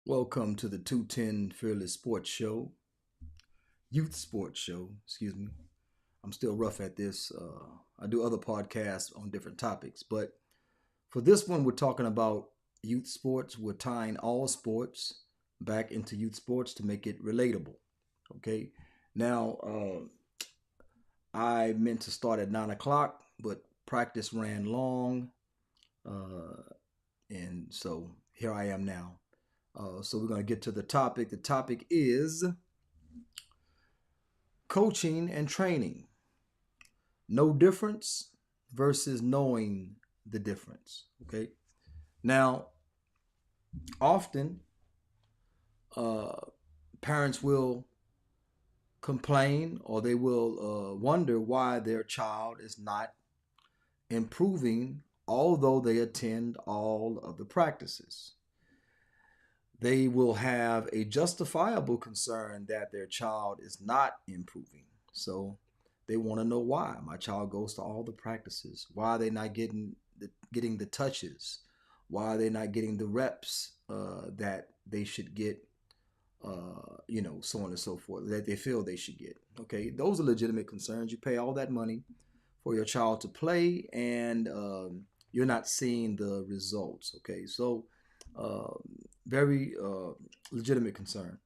Welcome to the 210 Fearless Sports Show, Youth Sports Show, excuse me. I'm still rough at this. I do other podcasts on different topics, but for this one, we're talking about youth sports. We're tying all sports back into youth sports to make it relatable. Okay. Now, I meant to start at 9 o'clock, but practice ran long. Uh, and so here I am now. So we're going to get to the topic. The topic is coaching and training. No difference versus knowing the difference. Okay. Now, often uh, parents will complain or they will wonder why their child is not improving, although they attend all of the practices. They will have a justifiable concern that their child is not improving. So they want to know why. My child goes to all the practices. Why are they not getting the touches? Why are they not getting the reps that they should get? So on and so forth that they feel they should get. Okay, those are legitimate concerns. You pay all that money for your child to play, and you're not seeing the results. Okay, so uh, very legitimate concern.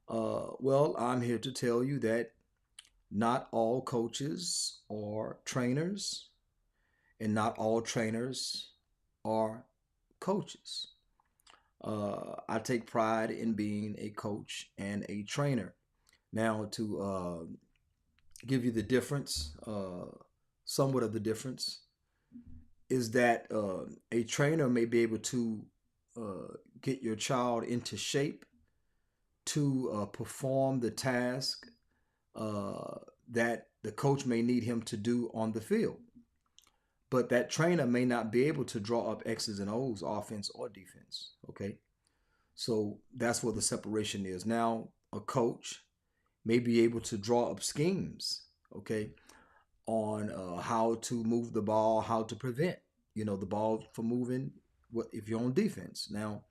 Well, I'm here to tell you that not all coaches are trainers, and not all trainers are coaches. I take pride in being a coach and a trainer. Now, to give you the difference, somewhat of the difference, is that a trainer may be able to get your child into shape to perform the task uh, that the coach may need him to do on the field. But that trainer may not be able to draw up X's and O's, offense or defense. Okay. So that's where the separation is. Now, a coach may be able to draw up schemes, okay, on how to move the ball, how to prevent, the ball from moving if you're on defense. Now,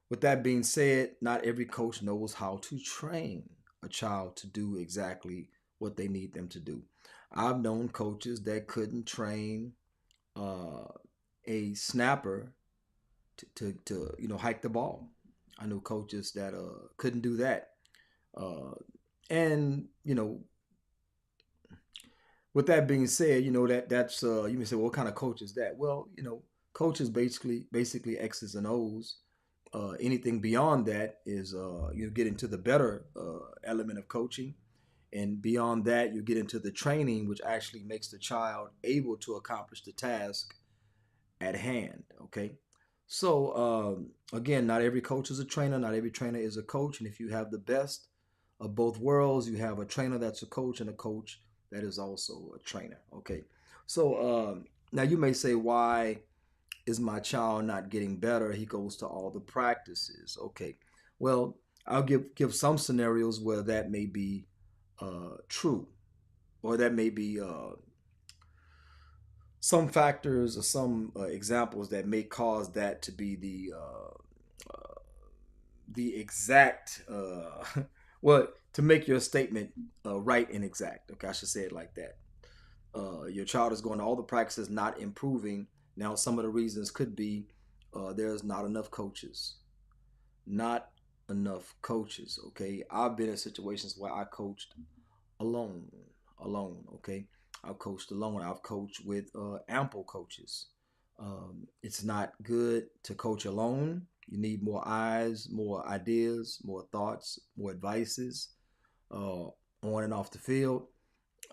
with that being said, not every coach knows how to train a child to do exactly what they need them to do. I've known coaches that couldn't train uh, a snapper to hike the ball. I know coaches that couldn't do that. And with that being said, that's you may say, well, what kind of coach is that? Well, coaches basically X's and O's. Anything beyond that is you get into the better element of coaching, and beyond that, you get into the training, which actually makes the child able to accomplish the task at hand. Okay. So again, not every coach is a trainer. Not every trainer is a coach. And if you have the best of both worlds, you have a trainer that's a coach and a coach that is also a trainer. Okay. So now you may say, why is my child not getting better? He goes to all the practices. Okay. Well, I'll give some scenarios where that may be true, or that may be some factors or some examples that may cause that to be the exact well, to make your statement right and exact. Okay, I should say it like that. Your child is going to all the practices, not improving. Now, some of the reasons could be there's not enough coaches. Not enough coaches. Okay, I've been in situations where I coached alone. Alone. Okay, I've coached alone. I've coached with ample coaches. It's not good to coach alone. You need more eyes, more ideas, more thoughts, more advices on and off the field.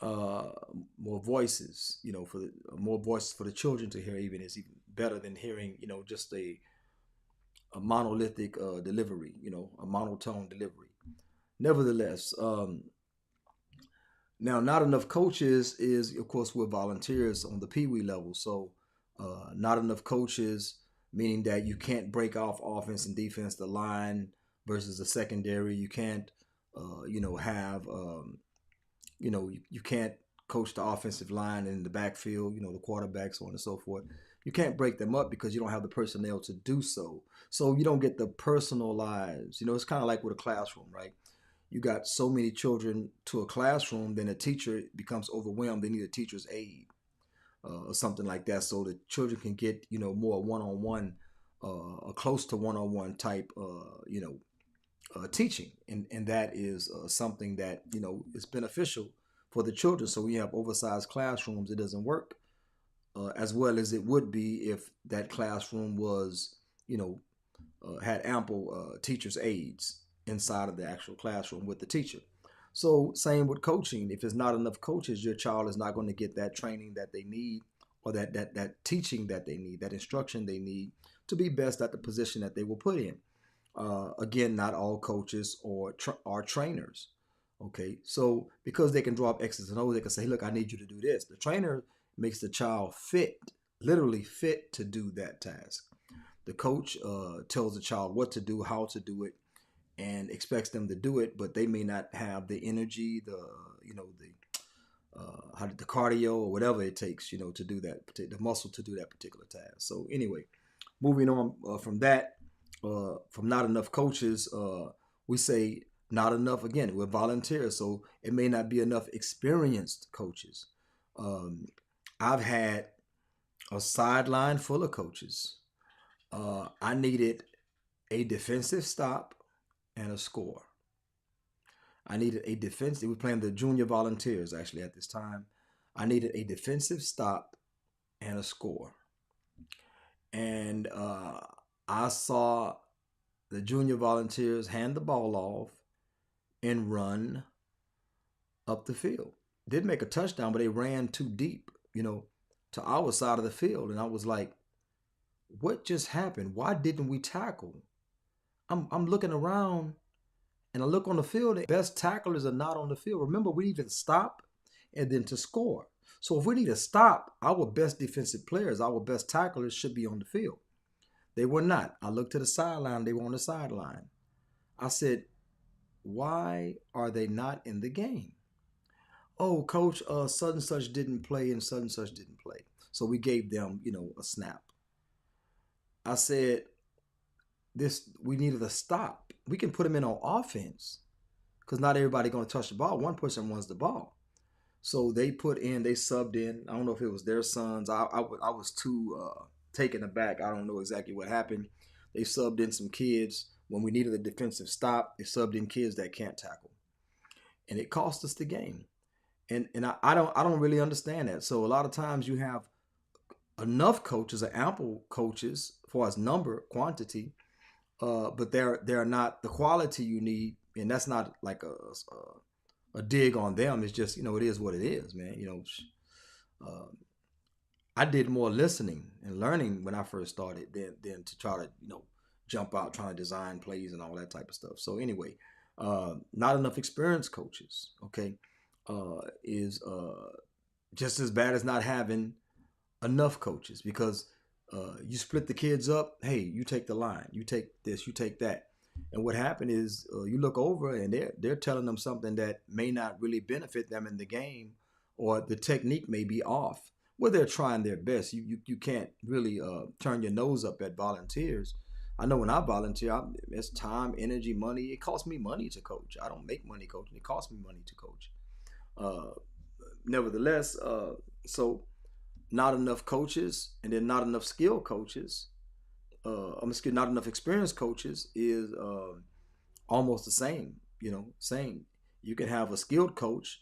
Uh, More voices, for more voices for the children to hear. Even is even better than hearing, just a monolithic delivery, a monotone delivery. Nevertheless, now, not enough coaches is, of course, we're volunteers on the Pee Wee level. So, not enough coaches, meaning that you can't break off offense and defense, the line versus the secondary. You can't, have, you can't coach the offensive line in the backfield, the quarterback, so on and so forth. you can't break them up because you don't have the personnel to do so. So you don't get the personal lives. It's kind of like with a classroom, right? You got so many children to a classroom, then a teacher becomes overwhelmed. They need a teacher's aide or something like that, so the children can get more one-on-one, close to one-on-one type, teaching, and that is something that is beneficial for the children. So we have oversized classrooms. It doesn't work as well as it would be if that classroom was had ample teachers' aides inside of the actual classroom with the teacher. So same with coaching. If there's not enough coaches, your child is not going to get that training that they need, or that teaching that they need, that instruction they need to be best at the position that they will put in. Again, not all coaches are trainers. Okay, so because they can draw up X's and O's, they can say, "Look, I need you to do this." The trainer makes the child fit, literally fit to do that task. The coach tells the child what to do, how to do it, and expects them to do it, but they may not have the energy, the cardio or whatever it takes, to do that, the muscle to do that particular task. So anyway, moving on from that, from not enough coaches, we say not enough. Again, we're volunteers, so it may not be enough experienced coaches. I've had a sideline full of coaches. I needed a defensive stop and a score. I needed a defense. We were playing the junior volunteers actually at this time. I needed a defensive stop and a score. And I saw the junior volunteers hand the ball off and run up the field. Didn't make a touchdown, but they ran too deep, to our side of the field. And I was like, what just happened? Why didn't we tackle? I'm looking around and I look on the field. The best tacklers are not on the field. Remember, we need to stop and then to score. So if we need to stop, our best defensive players, our best tacklers should be on the field. They were not. I looked to the sideline. They were on the sideline. I said, why are they not in the game? Oh, coach, such and such didn't play and such and such didn't play. So we gave them, a snap. I said, we needed a stop. We can put them in on offense because not everybody going to touch the ball. One person runs the ball. So they subbed in. I don't know if it was their sons. I was too taken aback. I don't know exactly what happened. They subbed in some kids when we needed a defensive stop. They subbed in kids that can't tackle, and it cost us the game. And I don't really understand that. So a lot of times you have enough coaches or ample coaches for as number, quantity, but they're not the quality you need. And that's not like a dig on them. It's just, it is what it is, man. I did more listening and learning when I first started than to try to, jump out trying to design plays and all that type of stuff. So anyway, not enough experienced coaches, okay, is just as bad as not having enough coaches, because you split the kids up. Hey, you take the line, you take this, you take that. And what happened is you look over and they're telling them something that may not really benefit them in the game, or the technique may be off. Well, they're trying their best. You can't really turn your nose up at volunteers. I know when I volunteer, it's time, energy, money. It costs me money to coach. I don't make money coaching. It costs me money to coach. Nevertheless, so not enough coaches, and then not enough skilled coaches. Not enough experienced coaches is almost the same. Same. You can have a skilled coach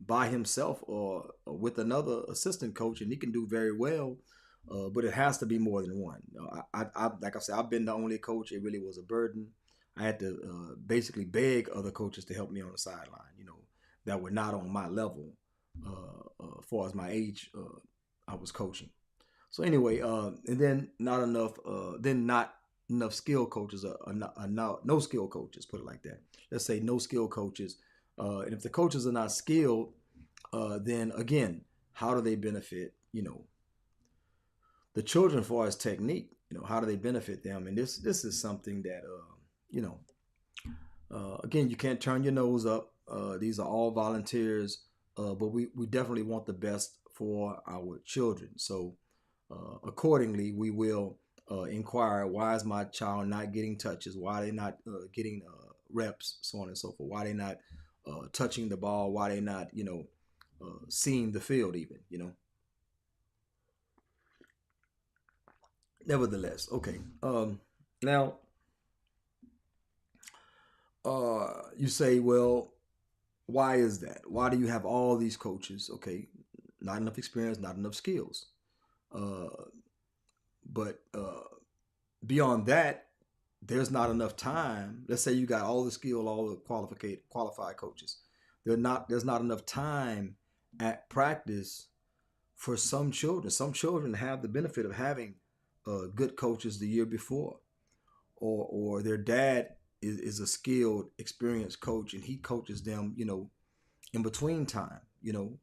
by himself or with another assistant coach, and he can do very well. But it has to be more than one. I like I said, I've been the only coach. It really was a burden. I had to basically beg other coaches to help me on the sideline. That were not on my level, as far as my age. I was coaching. So anyway, and then not enough skilled coaches, no skilled coaches. Put it like that. Let's say no skilled coaches. And if the coaches are not skilled, then again, how do they benefit? The children, as far as technique. How do they benefit them? And this is something that again, you can't turn your nose up. These are all volunteers, but we definitely want the best for our children. So accordingly, we will inquire, why is my child not getting touches? Why are they not getting reps, so on and so forth? Why are they not touching the ball? Why are they not, seeing the field even, Nevertheless, okay. Now, you say, well, why is that? Why do you have all these coaches? Okay, not enough experience, not enough skills. Uh, but beyond that, there's not enough time. Let's say you got all the skill, all the qualified coaches. There's not enough time at practice for some children. Some children have the benefit of having good coaches the year before, or their dad is a skilled, experienced coach, and he coaches them, in between time.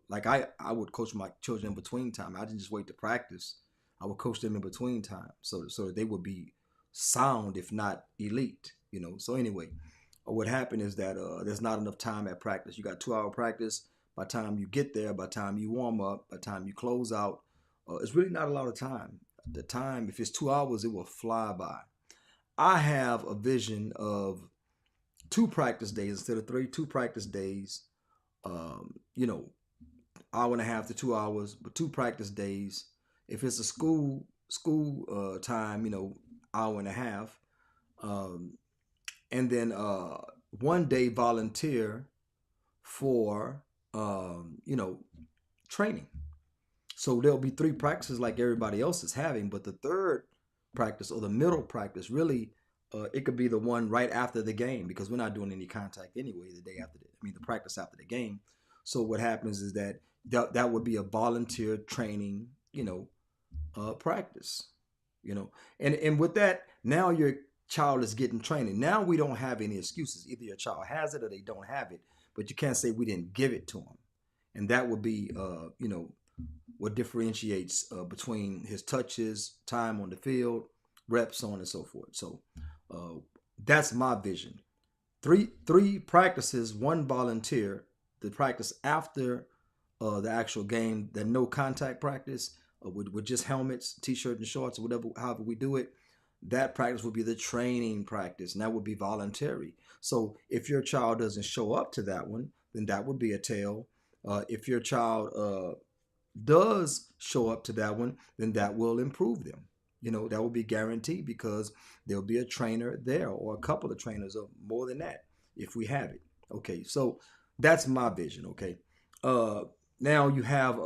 Like I would coach my children in between time. I didn't just wait to practice. I would coach them in between time, so that they would be sound, if not elite. So anyway, what happened is that there's not enough time at practice. You got 2 hour practice. By the time you get there, by the time you warm up, by the time you close out, it's really not a lot of time. The time, if it's 2 hours, it will fly by. I have a vision of 2 practice days instead of three. 2 practice days, you know, hour and a half to 2 hours, but 2 practice days. If it's a school time, hour and a half, um, and then one day volunteer for training. So there'll be 3 practices like everybody else is having, but the third practice or the middle practice really, it could be the one right after the game, because we're not doing any contact anyway the day after the practice after the game. So what happens is that would be a volunteer training, practice, and with that, now your child is getting training. Now we don't have any excuses. Either your child has it or they don't have it, but you can't say we didn't give it to them. And that would be, what differentiates between his touches, time on the field, reps, so on and so forth. So uh, that's my vision. Three practices, one volunteer. The practice after the actual game, the no contact practice with just helmets, t-shirt and shorts, or whatever, however we do it. That practice would be the training practice, and that would be voluntary. So if your child doesn't show up to that one, then that would be a tail. If your child does show up to that one, then that will improve them. That will be guaranteed, because there'll be a trainer there, or a couple of trainers, or more than that, if we have it. Okay, so that's my vision. Okay, uh, now you have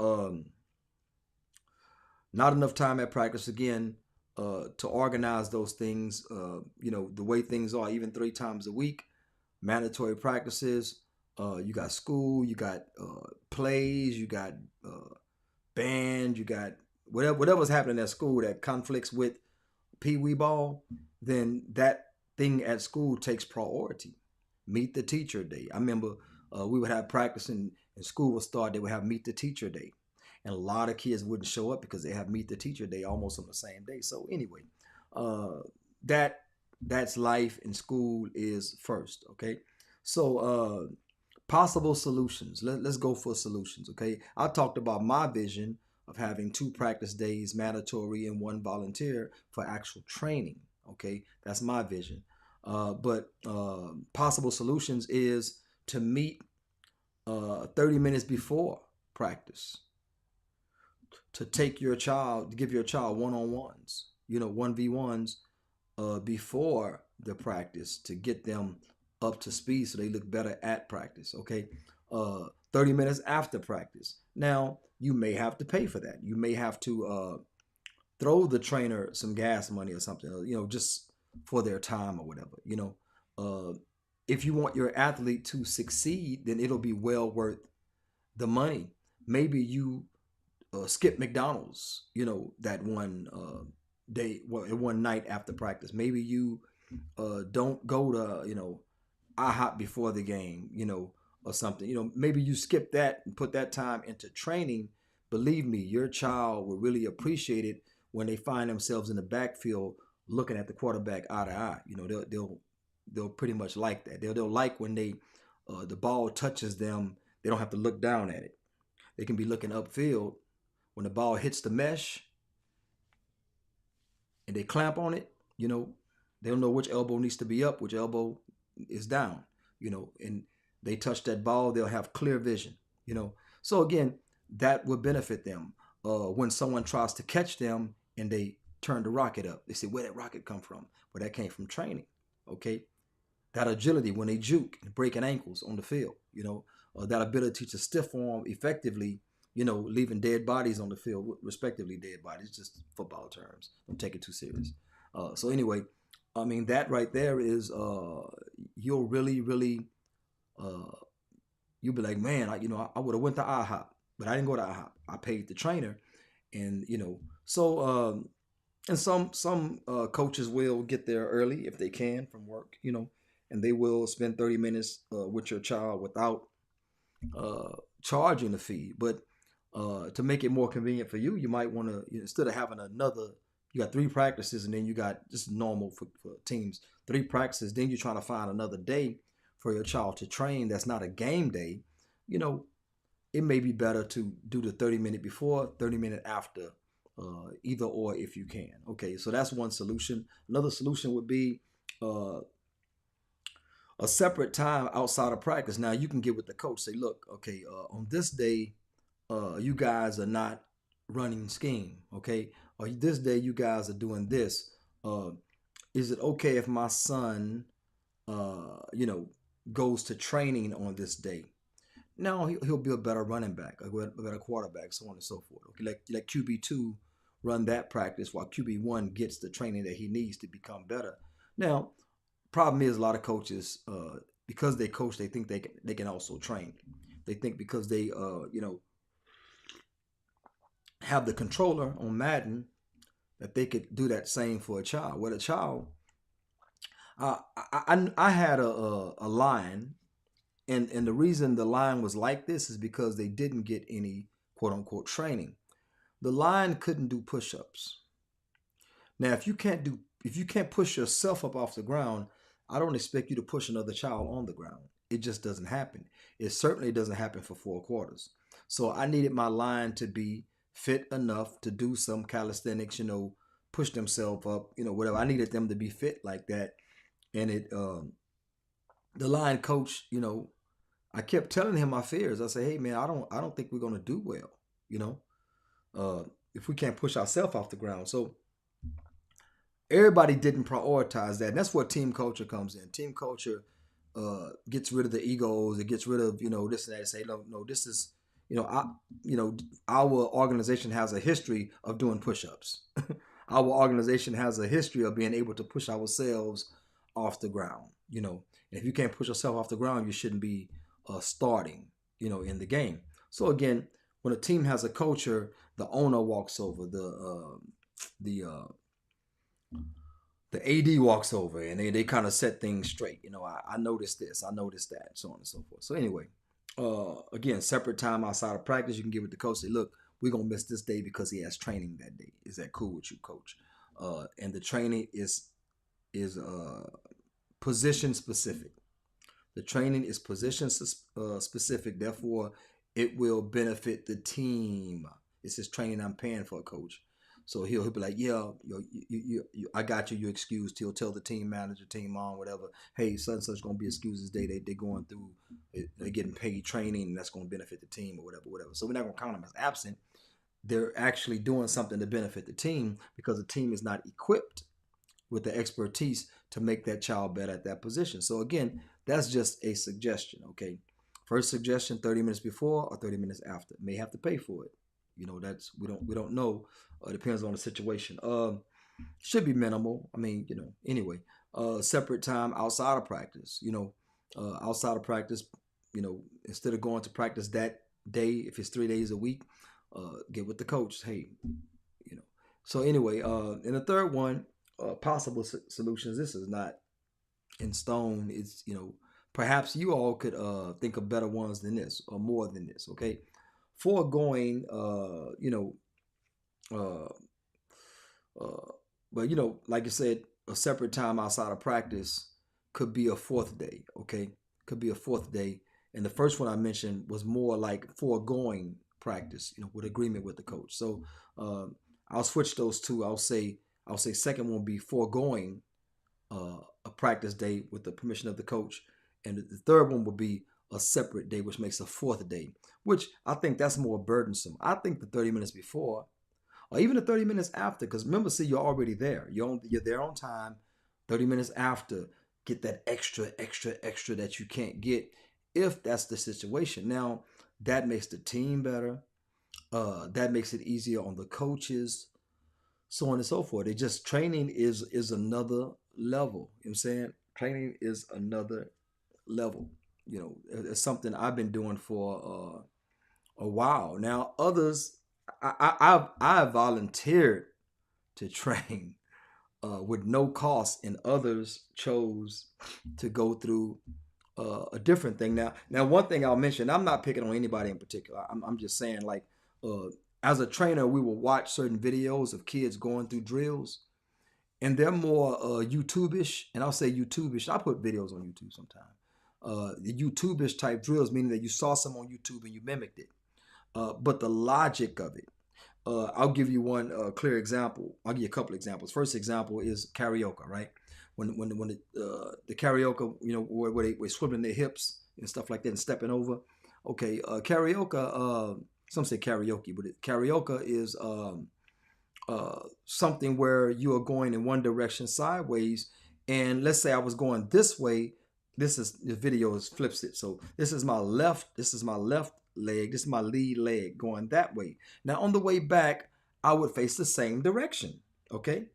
not enough time at practice again to organize those things. The way things are, even 3 times a week, mandatory practices. You got school, you got plays, you got band, you got whatever's happening at school that conflicts with pee wee ball. Then that thing at school takes priority. Meet the teacher day. I remember we would have practice, and school would start. They would have meet the teacher day, and a lot of kids wouldn't show up because they have meet the teacher day almost on the same day. So anyway, uh, that that's life, and school is first. Okay, so possible solutions. Let's go for solutions. Okay, I talked about my vision of having 2 practice days mandatory and one volunteer for actual training. Okay, that's my vision. But possible solutions is to meet 30 minutes before practice, to give your child one-on-ones, 1v1s before the practice, to get them up to speed so they look better at practice. Okay, 30 minutes after practice. Now you may have to pay for that. You may have to throw the trainer some gas money or something, just for their time or whatever. Uh, if you want your athlete to succeed, then it'll be well worth the money. Maybe you skip McDonald's, that one day, well, one night after practice. Maybe you don't go to, IHOP before the game, or something. Maybe you skip that and put that time into training. Believe me, your child will really appreciate it when they find themselves in the backfield looking at the quarterback eye to eye. They'll pretty much like that. They'll like when the ball touches them. They don't have to look down at it. They can be looking upfield. When the ball hits the mesh, and they clamp on it, they'll know which elbow needs to be up, which elbow is down, and they touch that ball, they'll have clear vision, So again, that would benefit them. When someone tries to catch them and they turn the rocket up, they say, where did that rocket come from? Well, that came from training. Okay. That agility when they juke and breaking ankles on the field, that ability to stiff arm effectively, leaving dead bodies on the field, respectively dead bodies, just football terms. Don't take it too serious. So anyway, I mean, that right there is, you'll really, really, you'll be like, man, I would have went to IHOP, but I didn't go to IHOP. I paid the trainer, and so and some coaches will get there early if they can from work, and they will spend 30 minutes with your child without charging the fee. But to make it more convenient for you, you might want to, instead of having you got 3 practices, and then you got just normal for teams, 3 practices, then you're trying to find another day for your child to train that's not a game day. It may be better to do the 30-minute before, 30-minute after, either or if you can. Okay, so that's one solution. Another solution would be a separate time outside of practice. Now you can get with the coach, say, look, okay, on this day, you guys are not running scheme, okay? Or this day you guys are doing this. Is it okay if my son, goes to training on this day? Now he'll be a better running back, a better quarterback, so on and so forth. Okay, like QB2 run that practice while QB1 gets the training that he needs to become better. Now, problem is a lot of coaches, because they coach, they think they can also train. They think because they have the controller on Madden that they could do that same for a child. Well, a child, I had a line, and the reason the line was like this is because they didn't get any quote unquote training. The line couldn't do push-ups. Now, if you can't push yourself up off the ground, I don't expect you to push another child on the ground. It just doesn't happen. It certainly doesn't happen for 4 quarters. So I needed my line to be fit enough to do some calisthenics, push themselves up, whatever. I needed them to be fit like that. And the line coach, I kept telling him my fears. I say, hey man, I don't think we're gonna do well, if we can't push ourselves off the ground. So everybody didn't prioritize that, and that's where team culture comes in. Team culture gets rid of the egos. It gets rid of this and that. Say no, this is our organization has a history of doing push-ups. Our organization has a history of being able to push ourselves off the ground. And if you can't push yourself off the ground, you shouldn't be starting in the game. So again, when a team has a culture, the owner walks over, the AD walks over, and they kind of set things straight. I noticed this, I noticed that, so on and so forth. So anyway, again, separate time outside of practice. You can get with the coach, say, look, we're going to miss this day because he has training that day. Is that cool with you, coach? And the training is position specific. The training is position specific. Therefore, it will benefit the team. It's his training I'm paying for, coach. So he'll be like, yeah, I got you. You're excused. He'll tell the team manager, team mom, whatever, hey, such and such going to be excused this day. They're going through, they're getting paid training, and that's going to benefit the team or whatever. So we're not going to count them as absent. They're actually doing something to benefit the team because the team is not equipped with the expertise to make that child better at that position. So again, that's just a suggestion, okay? First suggestion, 30 minutes before or 30 minutes after. May have to pay for it. That's we don't know. Depends on the situation. Should be minimal. I mean, anyway, separate time outside of practice. Outside of practice, instead of going to practice that day, if it's 3 days a week, get with the coach. Hey, So anyway, and the third one, possible solutions. This is not in stone. It's perhaps you all could think of better ones than this or more than this. Okay, foregoing, but like I said, a separate time outside of practice could be a 4th day. Okay, could be a 4th day, and the first one I mentioned was more like foregoing practice, with agreement with the coach. So I'll switch those two. I'll say I'll say second one would be foregoing a practice day with the permission of the coach, and the third one would be a separate day, which makes a fourth day, which I think that's more burdensome. I think the 30 minutes before, or even the 30 minutes after, because remember, see, you're already there. You're there on time. 30 minutes after, get that extra that you can't get if that's the situation. Now, that makes the team better. That makes it easier on the coaches, so on and so forth. It just training is another level. You know what I'm saying? Training is another level. You know, it's something I've been doing for a while now. Others, I volunteered to train with no cost, and others chose to go through a different thing. Now, one thing I'll mention, I'm not picking on anybody in particular. I'm just saying, like, uh, as a trainer, we will watch certain videos of kids going through drills, and they're more YouTube-ish. And I'll say YouTube-ish. I put videos on YouTube sometimes. The YouTube-ish type drills, meaning that you saw some on YouTube and you mimicked it. But the logic of it. I'll give you one clear example. I'll give you a couple examples. First example is karaoke, right? When the karaoke, you know, where they swiveling their hips and stuff like that and stepping over. Okay, karaoke. Some say karaoke, but karaoke is something where you are going in one direction sideways, and let's say I was going this way. The video is flips it. So this is my left. This is my left leg. This is my lead leg going that way. Now on the way back, I would face the same direction. Okay,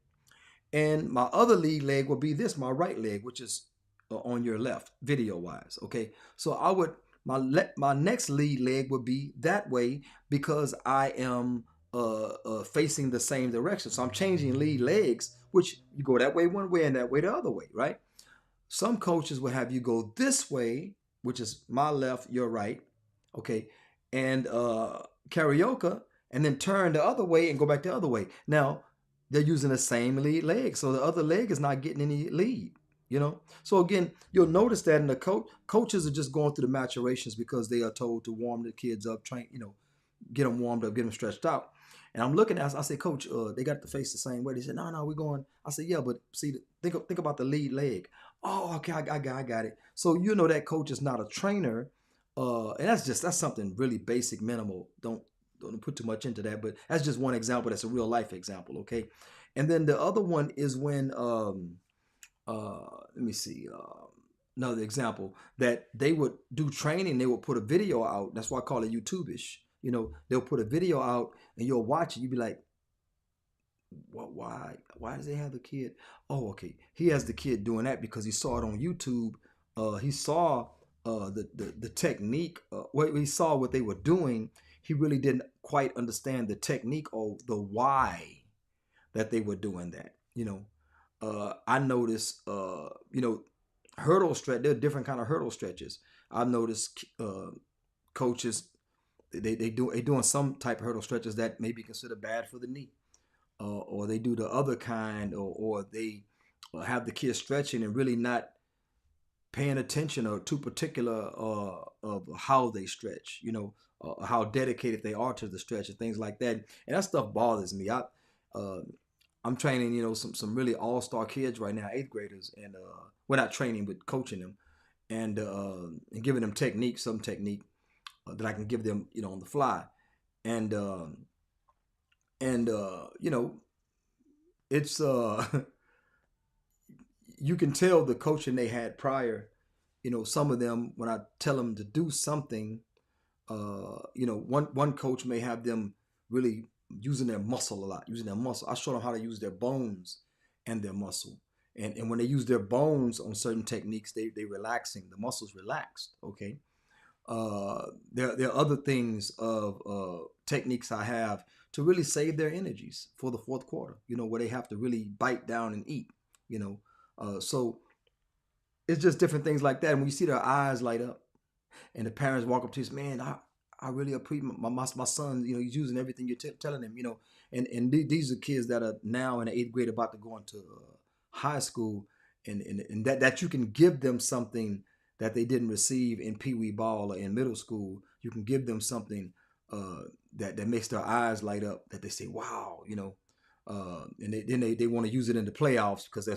and my other lead leg would be this, my right leg, which is on your left, video wise. Okay, so I would my next lead leg would be that way because I am facing the same direction. So I'm changing lead legs, which you go that way one way and that way the other way, right? Some coaches will have you go this way, which is my left, your right, okay, and karaoke, and then turn the other way and go back the other way. Now, they're using the same lead leg, so the other leg is not getting any lead, you know. So again, you'll notice that in the coaches are just going through the maturations because they are told to warm the kids up, train, you know, get them warmed up, get them stretched out. And I'm looking at, I say, Coach, they got the face the same way. They said, no, we're going. I said, yeah, but see, think about the lead leg. Oh, okay, I got it. So you know that coach is not a trainer, and that's something really basic, minimal. Don't put too much into that, but that's just one example. That's a real life example, okay. And then the other one is when let me see. Another example that they would do training, they would put a video out. That's why I call it YouTube-ish. You know, they'll put a video out and you'll watch it. You'll be like, what? Why does they have the kid? Oh, okay. He has the kid doing that because he saw it on YouTube. He saw the technique. He saw what they were doing. He really didn't quite understand the technique or the why that they were doing that. You know, I noticed. You know, hurdle stretch. There are different kind of hurdle stretches. I've noticed coaches they doing some type of hurdle stretches that may be considered bad for the knee, or they do the other kind, or they have the kids stretching and really not paying attention or too particular of how they stretch. You know, how dedicated they are to the stretch and things like that. And that stuff bothers me. Uh, I'm training, you know, some really all-star kids right now, eighth graders, and we're not training but coaching them and giving them some technique that I can give them, you know, on the fly, and you know, it's you can tell the coaching they had prior. You know, some of them when I tell them to do something, you know, one coach may have them really using their muscle a lot, using their muscle. I show them how to use their bones and their muscle. And when they use their bones on certain techniques, they relaxing. The muscles relaxed. Okay. There are other things of techniques I have to really save their energies for the fourth quarter. You know, where they have to really bite down and eat. You know, so it's just different things like that. And when you see their eyes light up, and the parents walk up to us, man, I really appreciate my son. You know, he's using everything you're telling him. You know, and these are kids that are now in the eighth grade about to go into high school, and that you can give them something that they didn't receive in pee wee ball or in middle school. You can give them something that makes their eyes light up. That they say, wow, you know. And then they want to use it in the playoffs because they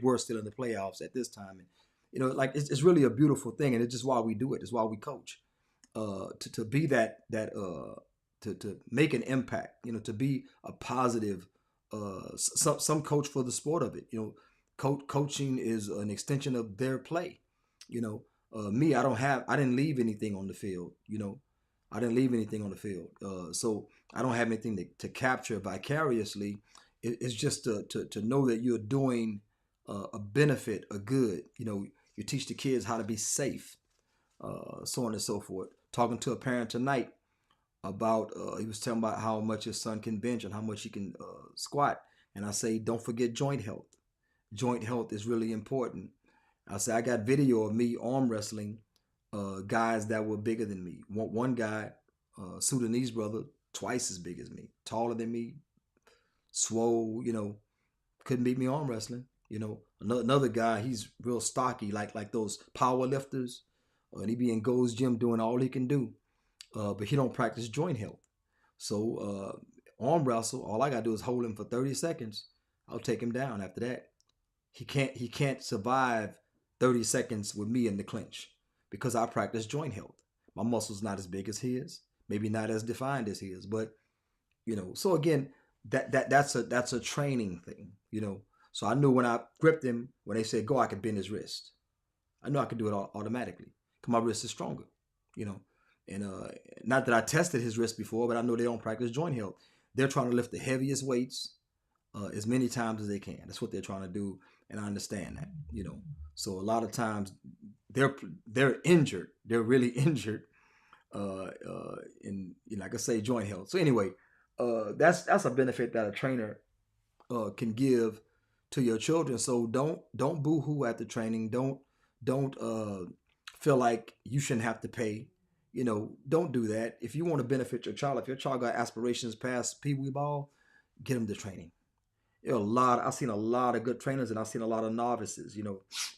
were still in the playoffs at this time. And like it's really a beautiful thing, and it's just why we do it. It's why we coach, to be to make an impact. To be a positive. Some coach for the sport of it. Coaching is an extension of their play. Me, I didn't leave anything on the field. I didn't leave anything on the field. So I don't have anything to capture vicariously. It's just to know that you're doing a benefit, a good. You teach the kids how to be safe, so on and so forth. Talking to a parent tonight about, he was telling about how much his son can bench and how much he can squat. And I say, don't forget joint health. Joint health is really important. I say, I got video of me arm wrestling guys that were bigger than me. One guy, Sudanese brother, twice as big as me, taller than me, swole, couldn't beat me arm wrestling. Another guy, he's real stocky, like those power lifters, and he be in Gold's Gym doing all he can do, but he don't practice joint health. So arm wrestle, all I gotta do is hold him for 30 seconds. I'll take him down after that. He can't survive 30 seconds with me in the clinch because I practice joint health. My muscle's not as big as his, maybe not as defined as his, but so again, that's a training thing, So I knew when I gripped him, when they said go, I could bend his wrist. I knew I could do it automatically because my wrist is stronger, And not that I tested his wrist before, but I know they don't practice joint health. They're trying to lift the heaviest weights as many times as they can. That's what they're trying to do, and I understand that, So a lot of times they're injured. They're really injured in like I say, joint health. So anyway, that's a benefit that a trainer can give to your children. So don't boo-hoo at the training. Don't feel like you shouldn't have to pay. Don't do that. If you want to benefit your child, if your child got aspirations past Pee Wee ball, get them to training. I've seen a lot of good trainers, and I've seen a lot of novices,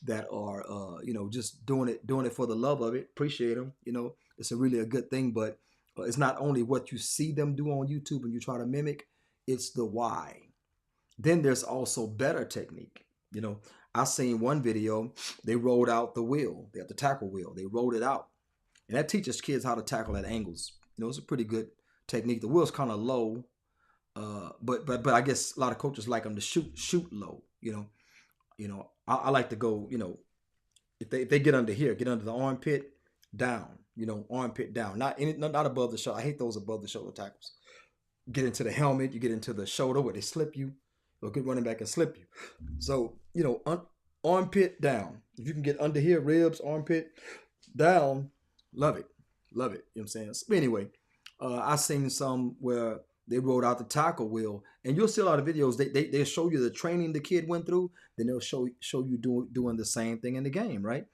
that are, just doing it for the love of it. Appreciate them. It's really a good thing, but it's not only what you see them do on YouTube and you try to mimic, it's the why. Then there's also better technique. I seen one video, they rolled out the wheel. They have the tackle wheel. They rolled it out. And that teaches kids how to tackle at angles. It's a pretty good technique. The wheel's kind of low. But I guess a lot of coaches like them to shoot low. I like to go. If they get under here, get under the armpit, down. Armpit down, not above the shoulder. I hate those above the shoulder tackles. Get into the helmet, you get into the shoulder where they slip you. A good running back can slip you. So armpit down. If you can get under here, ribs, armpit down, love it. You know what I'm saying? So anyway, I seen some where they rolled out the tackle wheel, and you'll see a lot of videos. They show you the training the kid went through, then they'll show you doing the same thing in the game, right?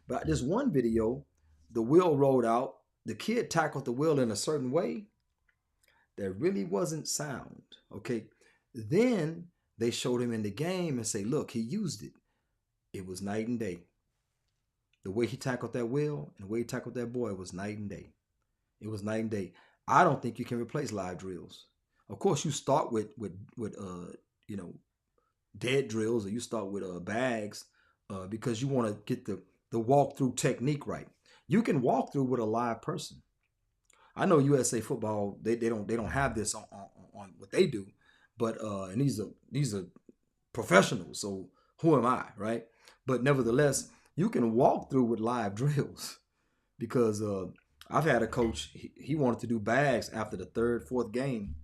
But this one video, the wheel rolled out, the kid tackled the wheel in a certain way that really wasn't sound. Okay, then they showed him in the game and say, look, he used it. It was night and day. The way he tackled that wheel and the way he tackled that boy was night and day. It was night and day. I don't think you can replace live drills. Of course, you start with dead drills, or you start with bags because you want to get the walkthrough technique right. You can walk through with a live person. I know USA Football they don't have this on what they do, but and these are professionals. So who am I, right? But nevertheless, you can walk through with live drills because I've had a coach, he wanted to do bags after the third, fourth game.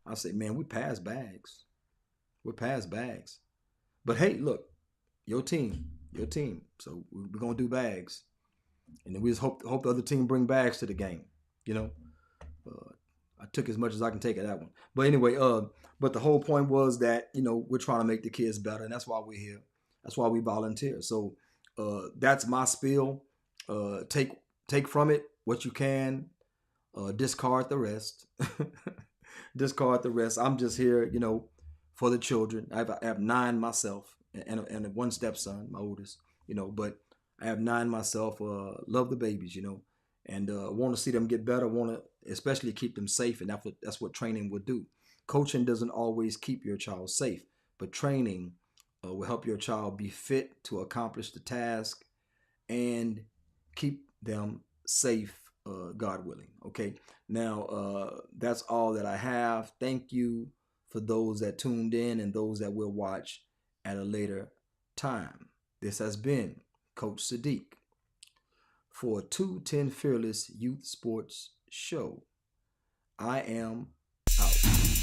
I say, man, we passed bags. We're past bags. But hey, look, your team. So we're going to do bags. And then we just hope the other team bring bags to the game. I took as much as I can take of that one. But anyway, but the whole point was that, we're trying to make the kids better. And that's why we're here. That's why we volunteer. So that's my spiel. Take from it what you can, discard the rest. Discard the rest. I'm just here, for the children. I have 9 myself and one stepson, my oldest, but I have 9 myself. Love the babies, and want to see them get better. Want to especially keep them safe, and that's what training would do. Coaching doesn't always keep your child safe, but training will help your child be fit to accomplish the task and keep them safe, God willing. Okay. Now, that's all that I have. Thank you for those that tuned in and those that will watch at a later time. This has been Coach Sadiq for 210 Fearless Youth Sports Show. I am out.